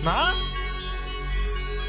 माँ,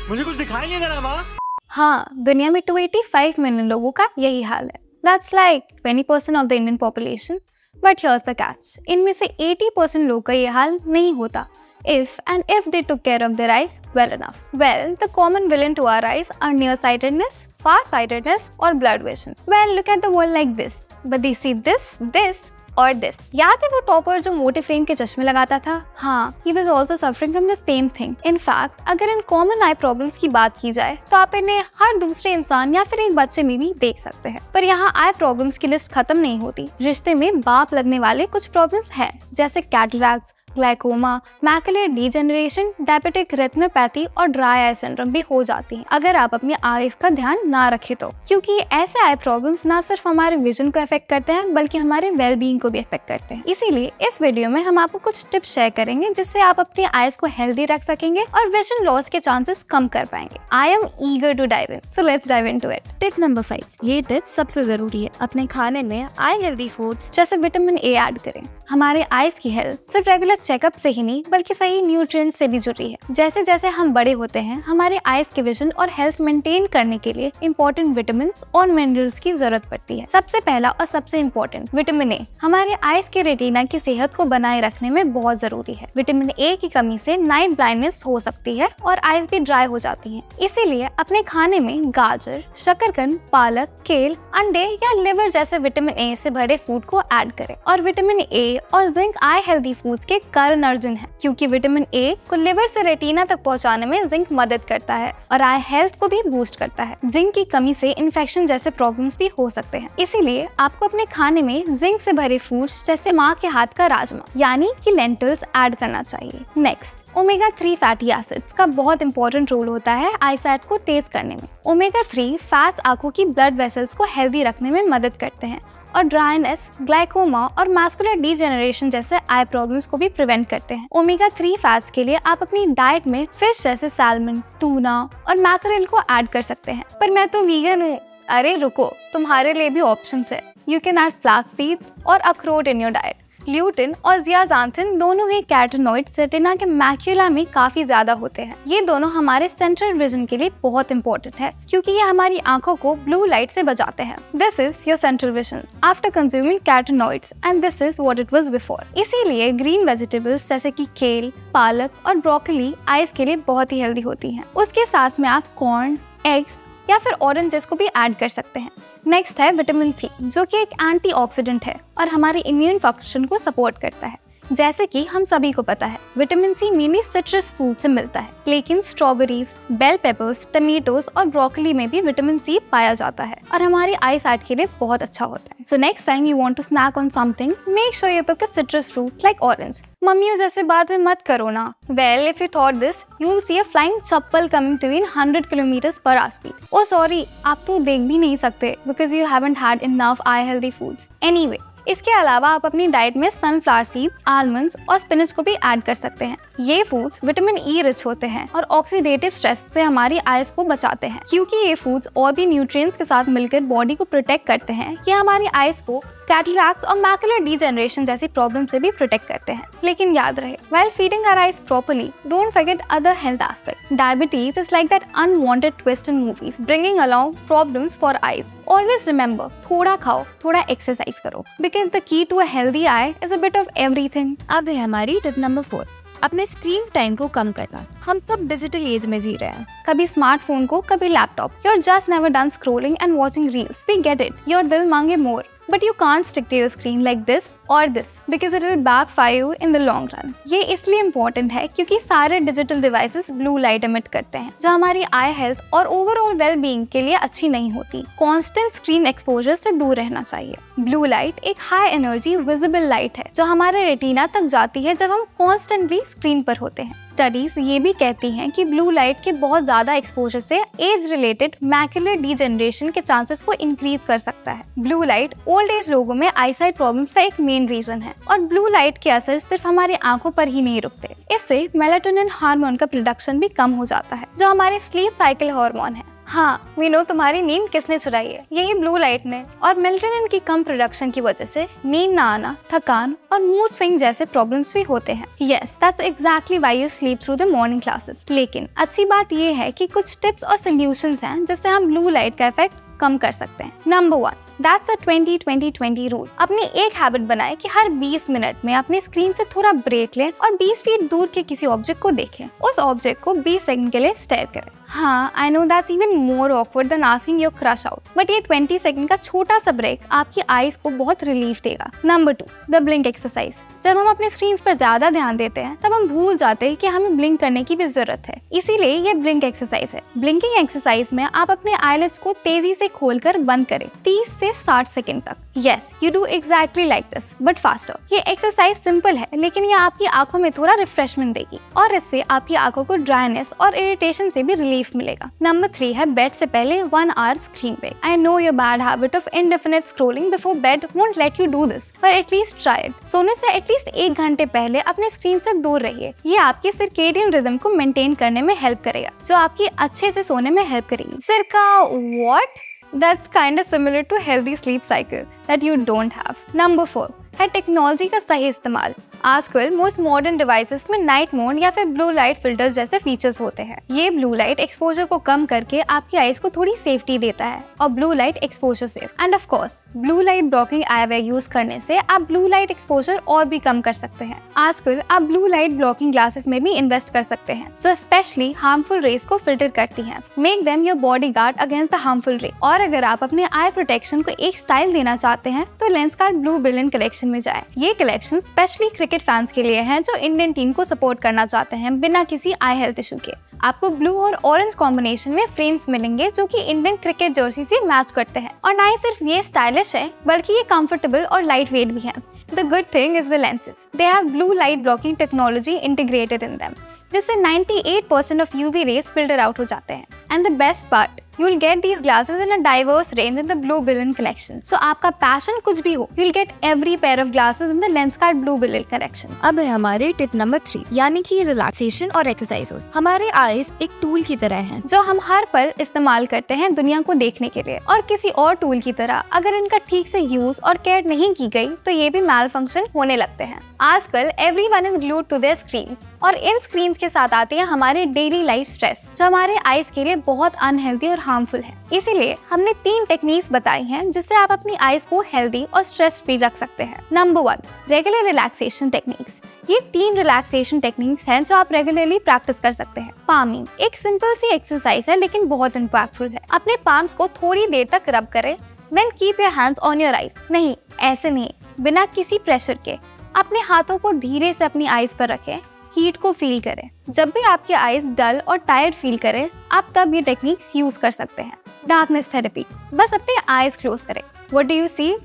मुझे कुछ दिखाई नहीं दे रहा माँ। हाँ, दुनिया में 285 मिलियन लोगों का यही हाल है। That's like 20% of the Indian population. But here's the catch. इनमें से 80% लोगों का ये हाल नहीं होता. If they took care of their eyes well enough. Well, the common villain to our eyes are nearsightedness, farsightedness or blurred vision. Well, look at the world like this. But they see this और this. याद है वो topper जो मोटे frame के चश्मे लगाता था? हाँ, he was also suffering from the same thing. In fact, अगर इन कॉमन आई प्रॉब्लम्स की बात की जाए तो आप इन्हें हर दूसरे इंसान या फिर एक बच्चे में भी देख सकते हैं। पर यहाँ आई प्रॉब्लम्स की लिस्ट खत्म नहीं होती। रिश्ते में बाप लगने वाले कुछ प्रॉब्लम्स हैं, जैसे cataract, glaucoma, macular degeneration, diabetic retinopathy और ड्राई आई सिंड्रोम भी हो जाती हैं अगर आप अपनी आईज का ध्यान ना रखें तो, क्योंकि ऐसे आई प्रॉब्लम्स ना सिर्फ हमारे विजन को अफेक्ट करते हैं बल्कि हमारे वेल बीइंग को भी अफेक्ट करते हैं। इसीलिए इस वीडियो में हम आपको कुछ टिप्स शेयर करेंगे जिससे आप अपनी आईज को हेल्दी रख सकेंगे और विजन लॉस के चांसेस कम कर पाएंगे। I am eager to dive in, so let's dive into it. Tip number 5, ये टिप सबसे जरूरी है। अपने खाने में आई हेल्दी फूड्स जैसे विटामिन ए ऐड करें। हमारे आईज की हेल्थ सिर्फ रेगुलर चेकअप से ही नहीं बल्कि सही न्यूट्रिएंट्स से भी जुड़ी है। जैसे जैसे हम बड़े होते हैं हमारे आईज के विजन और हेल्थ मेंटेन करने के लिए इंपॉर्टेंट विटामिन्स और मिनरल्स की जरूरत पड़ती है। सबसे पहला और सबसे इम्पोर्टेंट विटामिन ए हमारे आईज के रेटिना की सेहत को बनाए रखने में बहुत जरूरी है। विटामिन ए की कमी से नाइट ब्लाइंडनेस हो सकती है और आईज भी ड्राई हो जाती है। इसीलिए अपने खाने में गाजर, शकरकंद, पालक, केल, अंडे या लिवर जैसे विटामिन ए से भरे फूड को ऐड करें। और विटामिन ए और जिंक आई हेल्दी फूड के कारण अर्जुन है, क्योंकि विटामिन ए को लिवर से रेटिना तक पहुंचाने में जिंक मदद करता है और आई हेल्थ को भी बूस्ट करता है। जिंक की कमी से इन्फेक्शन जैसे प्रॉब्लम्स भी हो सकते हैं। इसीलिए आपको अपने खाने में जिंक से भरे फूड्स जैसे माँ के हाथ का राजमा यानी कि लेंटिल्स ऐड करना चाहिए। नेक्स्ट, ओमेगा 3 फैटी एसिड्स का बहुत इंपॉर्टेंट रोल होता है आईसाइट को तेज करने में। ओमेगा 3 फैट्स आंखों की ब्लड वेसल्स को हेल्दी रखने में मदद करते हैं और ड्राइनेस, ग्लाइकोमा और मैस्कुलर डीजेनरेशन जैसे आई प्रॉब्लम्स को भी प्रिवेंट करते हैं। ओमेगा 3 फैट्स के लिए आप अपनी डाइट में फिश जैसे सैल्मन, टूना और मैकरेल को ऐड कर सकते हैं। पर मैं तो वीगन हूँ। अरे रुको, तुम्हारे लिए भी ऑप्शंस है। You can add flax seeds और अखरोट इन योर डाइट। ल्यूटिन और ज़ियाज़ांथिन दोनों ही कैरोटीनॉइड्स रेटिना के मैक्यूला में काफी ज्यादा होते हैं। ये दोनों हमारे सेंट्रल विजन के लिए बहुत इंपॉर्टेंट है क्योंकि ये हमारी आंखों को ब्लू लाइट से बचाते हैं। This is your central vision after consuming carotenoids and this is what it was before. इसीलिए ग्रीन वेजिटेबल्स जैसे कि केल, पालक और ब्रोकली आईज के लिए बहुत ही हेल्दी होती हैं। उसके साथ में आप कॉर्न, एग्स या फिर ऑरेंजेस को भी ऐड कर सकते हैं। नेक्स्ट है विटामिन सी, जो कि एक एंटीऑक्सीडेंट है और हमारे इम्यून फंक्शन को सपोर्ट करता है। जैसे कि हम सभी को पता है vitamin C mainly citrus food से मिलता है, लेकिन स्ट्रॉबेरीज, बेल पेपर्स, टमेटोज और ब्रोकली में भी विटामिन सी पाया जाता है और हमारी आई साइट के लिए बहुत अच्छा होता है। So next time you want to snack on something, make sure you pick a citrus fruit like orange. मम्मियों जैसे बात में मत करो ना। Well, if you thought this, you will see a flying chappal coming toward 100 kilometres per hour speed. Oh sorry, आप तो देख भी नहीं सकते because you haven't had enough eye healthy foods. Anyway, इसके अलावा आप अपनी डाइट में सनफ्लावर सीड्स, आलमंड्स और स्पिनच को भी ऐड कर सकते हैं। ये फूड्स विटामिन ई रिच होते हैं और ऑक्सीडेटिव स्ट्रेस से हमारी आईज को बचाते हैं, क्योंकि ये फूड्स और भी न्यूट्रिएंट्स के साथ मिलकर बॉडी को प्रोटेक्ट करते हैं। ये हमारी आईज को कैटरैक्ट और मैकुलर डीजेनरेशन जैसी प्रॉब्लम से भी प्रोटेक्ट करते हैं। लेकिन याद रहे, while feeding our eyes properly, don't forget other health aspect. Diabetes is like that unwanted twist in movies bringing along problems for eyes. Always remember, थोड़ा खाओ, थोड़ा एक्सरसाइज करो, because the key to a healthy eye is a bit of everything. अब है हमारी tip number 4, अपने screen time को कम करना। हम सब डिजिटल एज में जी रहे हैं, कभी स्मार्टफोन को, कभी laptop. You're just never done scrolling and watching reels. We get it. Your दिल मांगे more. But you can't stick to your screen like this or this because it will backfire you in the long run. ये इसलिए important है क्योंकि सारे digital devices blue light emit करते हैं जो हमारी आई हेल्थ और ओवरऑल वेल बीइंग के लिए अच्छी नहीं होती। कांस्टेंट स्क्रीन एक्सपोजर से दूर रहना चाहिए। ब्लू लाइट एक हाई एनर्जी विजिबल लाइट है जो हमारे रेटिना तक जाती है जब हम कॉन्स्टेंटली स्क्रीन पर होते हैं। स्टडीज ये भी कहती हैं कि ब्लू लाइट के बहुत ज्यादा एक्सपोजर से एज रिलेटेड मैकुलर डीजेनरेशन के चांसेस को इंक्रीज कर सकता है। ब्लू लाइट ओल्ड एज लोगों में आईसाइट प्रॉब्लम्स का एक मेन रीजन है और ब्लू लाइट के असर सिर्फ हमारी आंखों पर ही नहीं रुकते। इससे मेलाटोनिन हार्मोन का प्रोडक्शन भी कम हो जाता है जो हमारे स्लीप साइकिल हार्मोन है। हाँ, वी नो तुम्हारी नींद किसने चुराई है, यही ब्लू लाइट ने। और मेलाटोनिन की कम प्रोडक्शन की वजह से नींद ना आना, थकान और मूड स्विंग जैसे प्रॉब्लम्स भी होते हैं। Yes, that's exactly why you sleep through the morning classes. लेकिन अच्छी बात ये है कि कुछ टिप्स और सोल्यूशंस हैं जिससे हम ब्लू लाइट का इफेक्ट कम कर सकते हैं। Number 1, that's a 20-20-20 rule. अपनी एक हैबिट बनाएं कि हर 20 मिनट में अपनी स्क्रीन से थोड़ा ब्रेक लें और 20 फीट दूर के किसी ऑब्जेक्ट को देखें। उस ऑब्जेक्ट को 20 सेकंड के लिए स्टेयर करें। हाँ, I know that's even more awkward than asking your crush out, but ये 20 सेकंड का छोटा सा ब्रेक आपकी आईज को बहुत रिलीफ देगा। Number 2, the blink exercise. जब हम अपने स्क्रीन पर ज्यादा ध्यान देते हैं तब हम भूल जाते हैं कि हमें ब्लिंक करने की भी जरूरत है, इसीलिए ये ब्लिंक एक्सरसाइज है। ब्लिंकिंग एक्सरसाइज में आप अपने आईलिड्स को तेजी से खोलकर बंद करें 30 से 60 सेकंड तक। Yes, you do exactly like this but faster. ये एक्सरसाइज सिंपल है लेकिन ये आपकी आंखों में थोड़ा रिफ्रेशमेंट देगी और इससे आपकी आंखों को ड्राइनेस और इरिटेशन से भी रिलीफ मिलेगा। नंबर 3 है बेड से पहले 1 hour screen break. I know your bad habit of indefinite scrolling before bed won't let you do this, पर एटलीस्ट ट्राई इट। सोने से एटलीस्ट 1 घंटे पहले अपने स्क्रीन से दूर रहिए। ये आपके सर्केडियन रिदम को मेंटेन करने में हेल्प करेगा, जो आपकी अच्छे से सोने में हेल्प करेगी। सिरका what? That's kind of similar to healthy sleep cycle that you don't have. Number 4 है टेक्नोलॉजी का सही इस्तेमाल। आजकल मोस्ट मॉडर्न डिवाइसेस में नाइट मोड या फिर ब्लू लाइट फिल्टर्स जैसे फीचर्स होते हैं। ये ब्लू लाइट एक्सपोजर को कम करके आपकी आईज को थोड़ी सेफ्टी देता है और ब्लू लाइट एक्सपोजर से। End of course blue light blocking eyewear use करने से आप ब्लू लाइट एक्सपोजर और भी कम कर सकते हैं। आजकल आप ब्लू लाइट ब्लॉकिंग ग्लासेस में भी इन्वेस्ट कर सकते हैं जो स्पेशली हार्मफुल रेज को फिल्टर करती हैं। Make them your body guard against the harmful रे। और अगर आप अपने आई प्रोटेक्शन को एक स्टाइल देना चाहते हैं तो लेंसकार्ट ब्लू बिलियन कलेक्शन में जाएं। ये कलेक्शन स्पेशली क्रिकेट फैंस के लिए है जो इंडियन टीम को सपोर्ट करना चाहते हैं बिना किसी आई हेल्थ इशू के। आपको ब्लू और ऑरेंज कॉम्बिनेशन में फ्रेम्स मिलेंगे जो कि इंडियन क्रिकेट जर्सी से मैच करते हैं। और ना ही सिर्फ ये स्टाइलिश है बल्कि ये कंफर्टेबल और लाइट वेट भी है। The good thing is the lenses. They have blue light blocking technology integrated in them, जिससे 98% of UV rays filter out हो जाते हैं। And the best part, you'll get these glasses in a diverse range in the Blue Billion collection. So आपका passion कुछ भी हो, you'll get every pair of glasses in the Lenskart Blue Billion collection. अब है हमारे tip number 3 यानी कि relaxation और एक्सरसाइजेस। हमारे आईज एक टूल की तरह हैं जो हम हर पल इस्तेमाल करते हैं दुनिया को देखने के लिए, और किसी और टूल की तरह अगर इनका ठीक से यूज और केयर नहीं की गई तो ये भी मैल फंक्शन होने लगते हैं। आजकल everyone is glued to their screens और इन स्क्रीन्स के साथ आते हैं हमारे डेली लाइफ स्ट्रेस जो हमारे आईज के लिए बहुत अनहेल्दी और हार्मफुल है। इसीलिए हमने 3 टेक्निक्स बताई हैं जिससे आप अपनी आईज को हेल्दी और स्ट्रेस फ्री रख सकते हैं। Number 1, regular relaxation techniques. ये 3 रिलैक्सेशन टेक्निक्स हैं जो आप रेगुलरली प्रैक्टिस कर सकते हैं। पामिंग एक सिंपल सी एक्सरसाइज है लेकिन बहुत इम्पैक्टफुल है। अपने पाम्स को थोड़ी देर तक रब करें, then keep your hands on your eyes. नहीं, ऐसे नहीं, बिना किसी प्रेशर के अपने हाथों को धीरे से अपनी आईज पर रखें, हीट को फील करें। जब भी आपके आईज डल और टायर्ड फील करें, आप तब ये टेक्निक्स यूज कर सकते हैं। डार्कनेस थेरेपी, बस अपने आईज क्लोज करें। What do you see?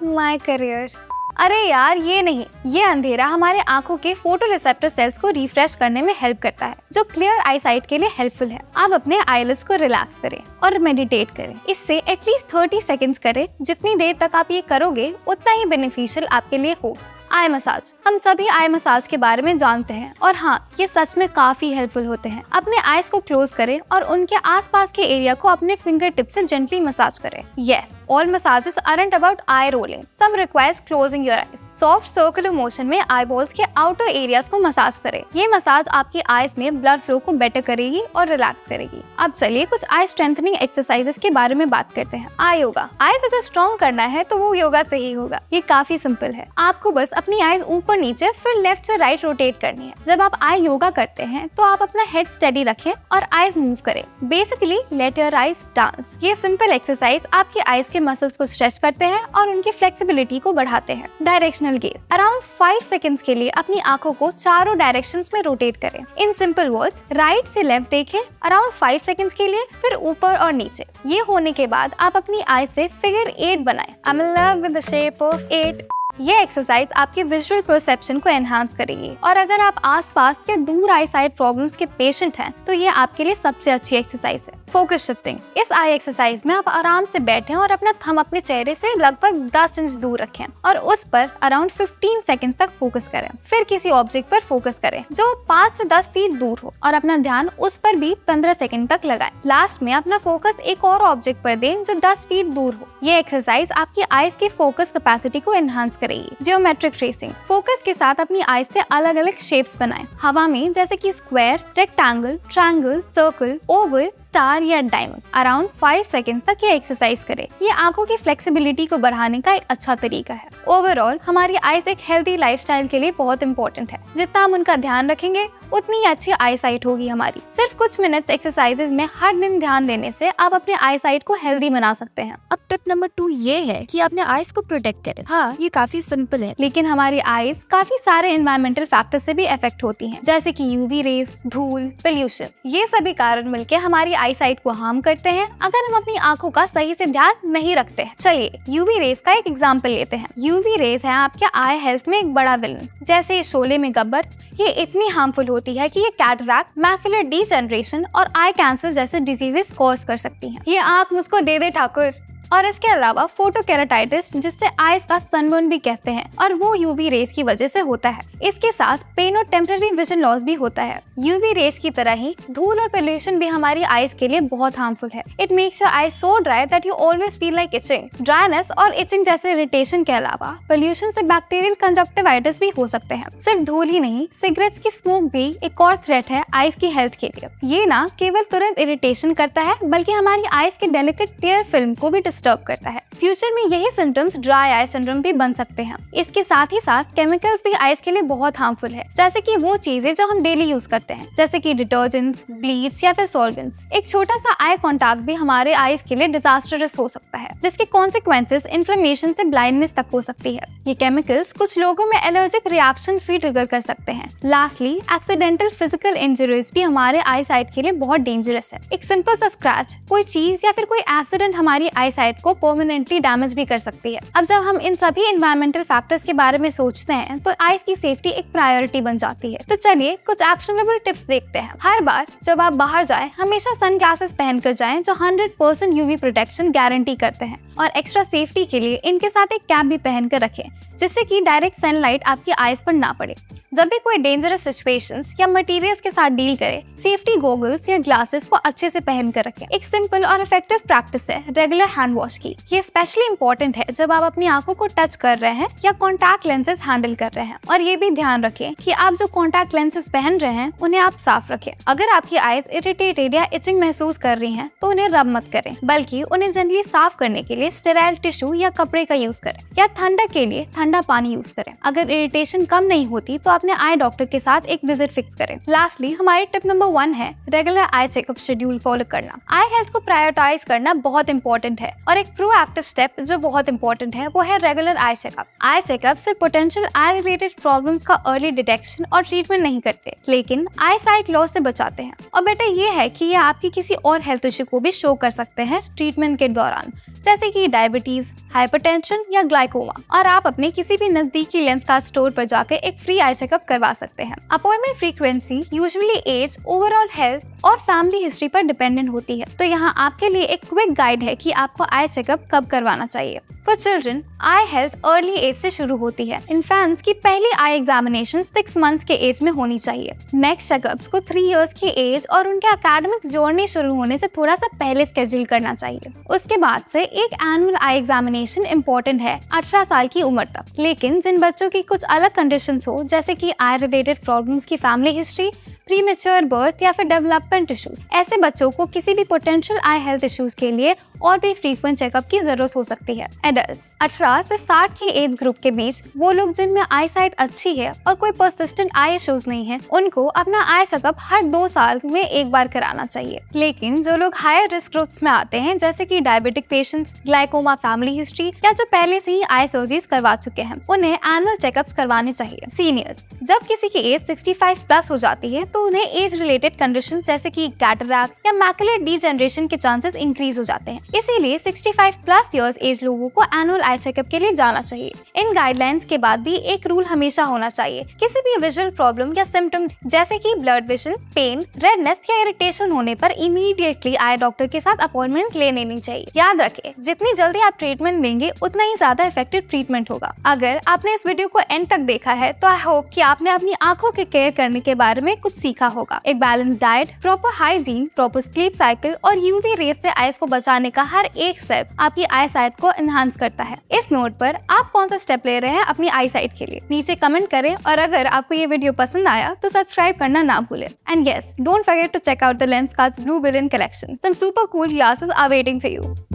My career. अरे यार ये नहीं, ये अंधेरा हमारे आंखों के फोटो रिसेप्टर सेल्स को रिफ्रेश करने में हेल्प करता है जो क्लियर आई साइट के लिए हेल्पफुल है। आप अपने आईलिड्स को रिलैक्स करें और मेडिटेट करें। इससे एटलीस्ट 30 सेकंड्स करें। जितनी देर तक आप ये करोगे उतना ही बेनिफिशियल आपके लिए हो। आई मसाज, हम सभी आई मसाज के बारे में जानते हैं और हाँ, ये सच में काफी हेल्पफुल होते हैं। अपने आईज को क्लोज करें और उनके आसपास के एरिया को अपने फिंगर टिप से जेंटली मसाज करें। Yes, all massages aren't about eye rolling. Some requires closing your eyes. Soft circular motion में आईबॉल्स के आउटर एरियाज को मसाज करें। ये मसाज आपकी आईज में ब्लड फ्लो को बेटर करेगी और रिलैक्स करेगी। अब चलिए कुछ आई स्ट्रेंथनिंग एक्सरसाइजेस के बारे में बात करते हैं। आई योगा। आईज अगर स्ट्रॉन्ग करना है तो वो योगा से ही होगा। ये काफी सिंपल है। आपको बस अपनी आईज ऊपर नीचे फिर लेफ्ट से राइट रोटेट करनी है। जब आप आई योगा करते हैं तो आप अपना हेड स्टेडी रखें और आईज मूव करें। Basically let your eyes dance. ये सिंपल एक्सरसाइज आपकी आईज के मसल्स को स्ट्रेच करते हैं और उनकी फ्लेक्सिबिलिटी को बढ़ाते हैं। डायरेक्शनल गेज, अराउंड 5 सेकंड्स के लिए अपनी आंखों को चारों डायरेक्शंस में रोटेट करें। इन सिंपल वर्ड्स, राइट से लेफ्ट देखें अराउंड 5 सेकंड्स के लिए, फिर ऊपर और नीचे। ये होने के बाद आप अपनी आई से फिगर 8 बनाएं। I'm in love with the shape of 8। ये एक्सरसाइज आपके विजुअल परसेप्शन को एनहांस करेगी और अगर आप आसपास या दूर आई साइट प्रॉब्लम्स के पेशेंट हैं तो ये आपके लिए सबसे अच्छी एक्सरसाइज है। Focus shifting. इस आई एक्सरसाइज में आप आराम से बैठें और अपना थंब अपने चेहरे से लगभग 10 इंच दूर रखें और उस पर अराउंड 15 सेकंड तक फोकस करें। फिर किसी ऑब्जेक्ट पर फोकस करें जो 5 से 10 फीट दूर हो और अपना ध्यान उस पर भी 15 सेकंड तक लगाएं। लास्ट में अपना फोकस एक और ऑब्जेक्ट पर दें जो 10 फीट दूर हो। ये एक्सरसाइज आपकी आईज की फोकस कैपेसिटी को एनहांस करेगी। Geometric tracing. फोकस के साथ अपनी आईज से अलग अलग शेप्स बनाएं हवा में, जैसे कि square, rectangle, triangle, circle, Oval, star या डायमंड। अराउंड 5 सेकंड तक ये एक्सरसाइज करें। ये आंखों की फ्लेक्सिबिलिटी को बढ़ाने का एक अच्छा तरीका है। ओवरऑल हमारी आईज एक हेल्दी लाइफस्टाइल के लिए बहुत इंपॉर्टेंट है। जितना हम उनका ध्यान रखेंगे उतनी अच्छी आई साइट होगी हमारी। सिर्फ कुछ मिनट्स एक्सरसाइजेज में हर दिन ध्यान देने से आप अपने आई साइट को हेल्दी बना सकते हैं। अब टिप नंबर 2 ये है कि अपने आईज को प्रोटेक्ट करें। हाँ, ये काफी सिंपल है, लेकिन हमारी आईज काफी सारे एनवायरमेंटल फैक्टर से भी अफेक्ट होती हैं, जैसे कि यूवी रेज, धूल, पोल्यूशन। ये सभी कारण मिलकर हमारी आई साइट को हार्म करते हैं अगर हम अपनी आंखों का सही से ध्यान नहीं रखते हैं। चलिए यूवी रेज का एक एग्जांपल लेते हैं। यूवी रेज है आपके आई हेल्थ में एक बड़ा विलन। जैसे शोले में गब्बर, ये इतनी हार्मफुल होती है कि ये कैटरैक्ट, मैकुलर डीजनरेशन और आई कैंसर जैसे डिजीजेस कॉज कर सकती हैं। ये आंख मुझको दे दे ठाकुर। और इसके अलावा फोटोकेराटाइटिस, जिससे आईज का सनबर्न भी कहते हैं, और वो यूवी रेज की वजह से होता है। इसके साथ पेन और टेम्पररी विजन लॉस भी होता है। यूवी रेज की तरह ही धूल और पोल्यूशन भी हमारी आईज के लिए बहुत हार्मफुल है। It makes your eyes so dry that you always feel like itching. Dryness और इचिंग जैसे इरिटेशन के अलावा पोल्यूशन से बैक्टीरियल कंजक्टिवाइटिस भी हो सकते हैं। सिर्फ धूल ही नहीं, सिगरेट्स की स्मोक भी एक और थ्रेट है आईज की हेल्थ के लिए। ये ना केवल तुरंत इरिटेशन करता है, बल्कि हमारी आईज के डेलिकेट टियर फिल्म को भी डिस्टर्ब करता है। फ्यूचर में यही सिम्टम्स ड्राई आई सिंड्रोम भी बन सकते हैं। इसके साथ ही साथ केमिकल्स भी आईज के लिए बहुत हार्मफुल है, जैसे कि वो चीजें जो हम डेली यूज करते हैं, जैसे कि डिटर्जेंट्स, ब्लीच या फिर सॉल्वेंट्स। एक छोटा सा आई कांटेक्ट भी हमारे आईज के लिए डिजास्टरस हो सकता है, जिसके कॉन्सिक्वेंसेस इन्फ्लेमेशन से ब्लाइंडनेस तक हो सकती है। ये केमिकल्स कुछ लोगों में एलर्जिक रिएक्शन भी ट्रिगर कर सकते हैं। लास्टली, एक्सीडेंटल फिजिकल इंजरीज भी हमारे आई साइट के लिए बहुत डेंजरस है। एक सिंपल सा स्क्रैच, कोई चीज या फिर कोई एक्सीडेंट हमारी आई साइट को परमानेंटली डैमेज भी कर सकती है। अब जब हम इन सभी एनवायरमेंटल फैक्टर्स के बारे में सोचते हैं तो आईज की सेफ्टी एक प्रायोरिटी बन जाती है। तो चलिए कुछ एक्शनेबल टिप्स देखते हैं। हर बार जब आप बाहर जाएं, हमेशा सनग्लासेस पहनकर जाएं जो 100% यूवी प्रोटेक्शन गारंटी करते हैं, और एक्स्ट्रा सेफ्टी के लिए इनके साथ एक कैप भी पहन कर रखें, जिससे कि डायरेक्ट सनलाइट आपकी आईज पर ना पड़े। जब भी कोई डेंजरस सिचुएशंस या मटेरियल्स के साथ डील करें, सेफ्टी गॉगल्स या ग्लासेस को अच्छे से पहन कर रखें। एक सिंपल और इफेक्टिव प्रैक्टिस है रेगुलर हैंड वॉश की। ये स्पेशली इंपॉर्टेंट है जब आप अपनी आंखों को टच कर रहे हैं या कॉन्टैक्ट लेंसेज हैंडल कर रहे हैं। और ये भी ध्यान रखें कि आप जो कॉन्टैक्ट लेंसेज पहन रहे हैं उन्हें आप साफ रखें। अगर आपकी आईज इरिटेटेड या इचिंग महसूस कर रही हैं, तो उन्हें रब मत करें, बल्कि उन्हें जनरली साफ करने के लिए स्टेराइल टिश्यू या कपड़े का यूज करें, या ठंडक के लिए ठंडा पानी यूज करें। अगर इरिटेशन कम नहीं होती तो अपने आई डॉक्टर के साथ एक विजिट फिक्स करें। लास्टली, हमारी टिप नंबर 1 है regular eye checkup schedule follow करना। आई हेल्थ को प्रायोरिटाइज करना बहुत इंपॉर्टेंट है, और एक प्रोएक्टिव स्टेप जो बहुत इंपॉर्टेंट है वो है regular eye checkup. Eye checkup से पोटेंशियल आई रिलेटेड प्रॉब्लम्स का अर्ली डिटेक्शन और ट्रीटमेंट नहीं करते, लेकिन आई साइट लॉस से बचाते हैं। और बेटर ये है कि ये आपकी किसी और हेल्थ इश्यू को भी शो कर सकते हैं ट्रीटमेंट के दौरान, जैसे कि डायबिटीज, हाइपरटेंशन या ग्लाइकोमा। और आप अपने किसी भी नजदीकी लेंस कार्ड स्टोर पर जाकर एक फ्री आई चेकअप करवा सकते हैं। Appointment frequency usually age, overall health और फैमिली हिस्ट्री पर डिपेंडेंट होती है। तो यहाँ आपके लिए एक क्विक गाइड है कि आपको आई चेकअप कब करवाना चाहिए। For children, eye health early age से शुरू होती है। इन्फेंट्स की पहली आई एग्जामिनेशन 6 मंथ्स के एज में होनी चाहिए। नेक्स्ट चेकअप्स को 3 इयर्स की एज और उनके एकेडमिक जर्नी शुरू होने से थोड़ा सा पहले स्केड्यूल करना चाहिए। उसके बाद से एक एनुअल आई एग्जामिनेशन इम्पोर्टेंट है 18 साल की उम्र तक। लेकिन जिन बच्चों की कुछ अलग कंडीशंस हो, जैसे कि आई रिलेटेड प्रॉब्लम्स की फैमिली हिस्ट्री, प्रीमेच्योर बर्थ या फिर डेवलपमेंट इश्यूज, ऐसे बच्चों को किसी भी पोटेंशियल आई हेल्थ इश्यूज के लिए और भी फ्रीक्वेंट चेकअप की जरूरत हो सकती है। एडल्ट 18 से 60 के एज ग्रुप के बीच वो लोग जिनमें आई साइट अच्छी है और कोई परसिस्टेंट आई इश्यूज नहीं है, उनको अपना आई चेकअप हर 2 साल में एक बार कराना चाहिए। लेकिन जो लोग हायर रिस्क ग्रुप्स में आते हैं, जैसे कि diabetic patients, glaucoma family history या जो पहले से ही आई सर्जरीज करवा चुके हैं, उन्हें एनुअल चेकअप्स करवाने चाहिए। सीनियर्स, जब किसी की एज 65 प्लस हो जाती है तो उन्हें एज रिलेटेड कंडीशन जैसे कि कैटरैक्ट या मैकुलर डीजनरेशन के चांसेस इंक्रीज हो जाते हैं। इसीलिए 65+ ईयर्स एज लोगों को एनुअल आई चेकअप के लिए जाना चाहिए। इन गाइडलाइंस के बाद भी एक रूल हमेशा होना चाहिए, किसी भी विजुअल प्रॉब्लम या सिम्टम जैसे कि ब्लड विजन, पेन, रेडनेस या इरिटेशन होने पर इमीडिएटली आई डॉक्टर के साथ अपॉइंटमेंट ले लेनी चाहिए। याद रखें, जितनी जल्दी आप ट्रीटमेंट लेंगे उतना ही ज्यादा इफेक्टिव ट्रीटमेंट होगा। अगर आपने इस वीडियो को एंड तक देखा है तो आई होप कि आपने अपनी आंखों के केयर करने के बारे में कुछ सीखा होगा। एक balance diet, proper hygiene, proper sleep cycle और यूवी रेज से आईज को बचाने का हर एक स्टेप आपकी आई साइट को एनहांस करता है। इस नोट पर आप कौन सा स्टेप ले रहे हैं अपनी आई साइट के लिए? नीचे कमेंट करें और अगर आपको ये वीडियो पसंद आया तो सब्सक्राइब करना ना भूलें। And yes, don't forget to check out the Lenskart Blue Billion collection. Some super cool glasses are waiting for you.